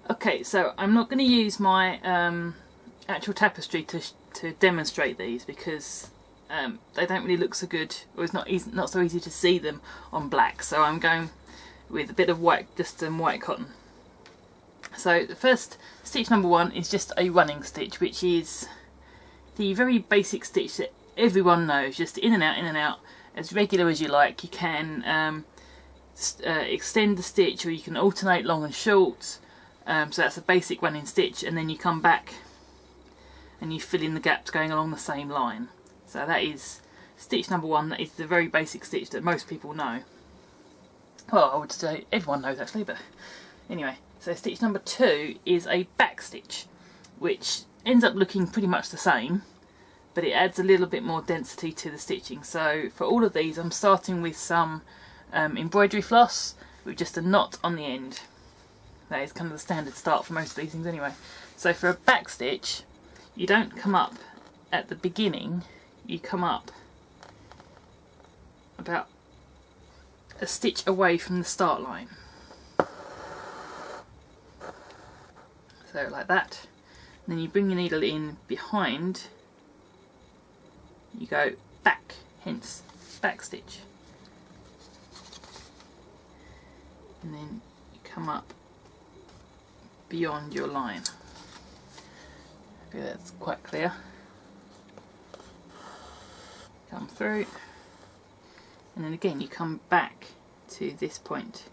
Okay, so I'm not going to use my actual tapestry to demonstrate these because they don't really look so good, or it's not so easy to see them on black. So I'm going with a bit of white, just some white cotton. So the first stitch, number 1, is just a running stitch, which is the very basic stitch that everyone knows, just in and out, as regular as you like. You can extend the stitch, or you can alternate long and short. So that's a basic running stitch, and then you come back and you fill in the gaps going along the same line. So that is stitch number 1. That is the very basic stitch that most people know. Well, I would say everyone knows actually, but anyway. So stitch number 2 is a back stitch, which ends up looking pretty much the same, but it adds a little bit more density to the stitching. So for all of these, I'm starting with some embroidery floss with just a knot on the end. That is kind of the standard start for most of these things anyway. So for a back stitch, you don't come up at the beginning, you come up about a stitch away from the start line. So like that. And then you bring your needle in behind, you go back, hence back stitch. And then you come up beyond your line. Okay, that's quite clear. Come through, and then again you come back to this point,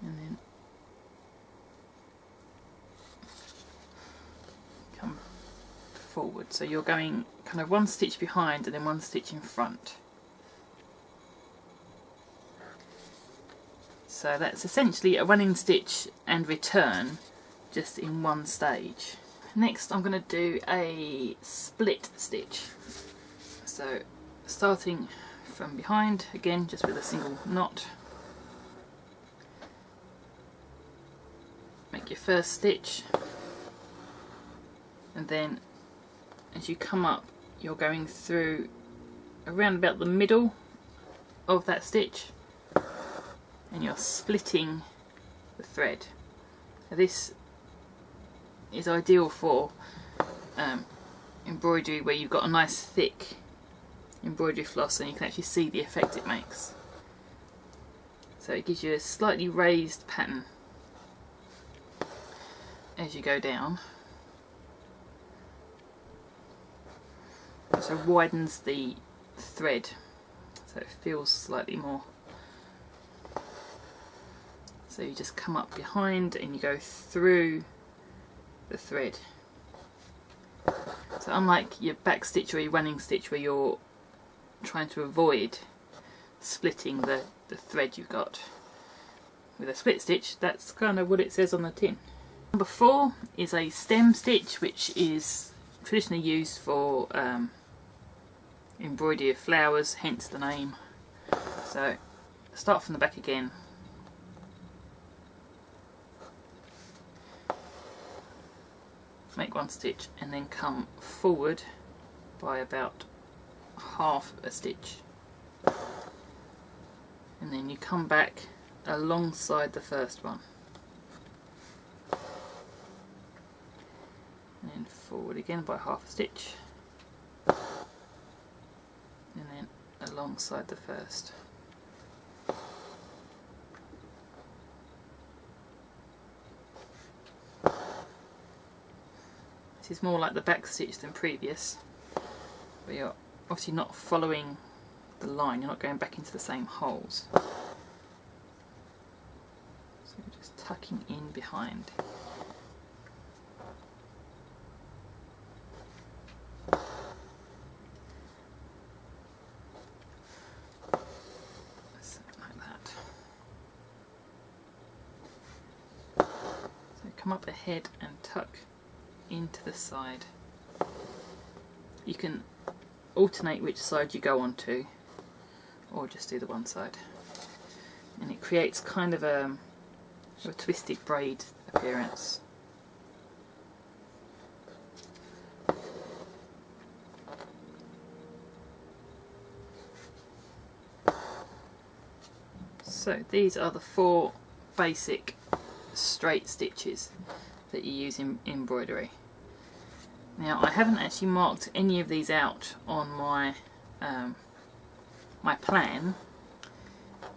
and then come forward. So you're going kind of one stitch behind and then one stitch in front. So that's essentially a running stitch and return, just in one stage. Next I'm going to do a split stitch. So starting from behind, again just with a single knot. Make your first stitch, and then as you come up you're going through around about the middle of that stitch, and you're splitting the thread. Now this is ideal for embroidery where you've got a nice thick embroidery floss and you can actually see the effect it makes. So it gives you a slightly raised pattern as you go down. So widens the thread so it feels slightly more. So you just come up behind and you go through the thread. So unlike your back stitch or your running stitch where you're trying to avoid splitting the thread you've got, with a split stitch that's kind of what it says on the tin. Number 4 is a stem stitch, which is traditionally used for embroidery of flowers, hence the name. So start from the back again. Make one stitch and then come forward by about half a stitch, and then you come back alongside the first one and then forward again by half a stitch, and then alongside the first. This is more like the back stitch than previous, but you're obviously not following the line, you're not going back into the same holes. So you're just tucking in behind. Something like that. So come up ahead and tuck into the side. You can alternate which side you go onto, or just do the one side, and it creates kind of a twisted braid appearance. So these are the 4 basic straight stitches that you use in embroidery. Now I haven't actually marked any of these out on my my plan,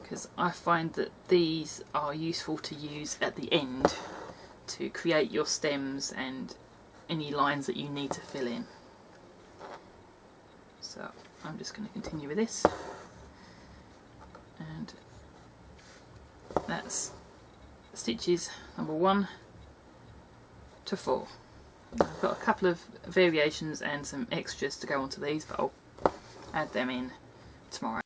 because I find that these are useful to use at the end to create your stems and any lines that you need to fill in. So I'm just going to continue with this, and that's stitches number 1 to 4. I've got a couple of variations and some extras to go onto these, but I'll add them in tomorrow.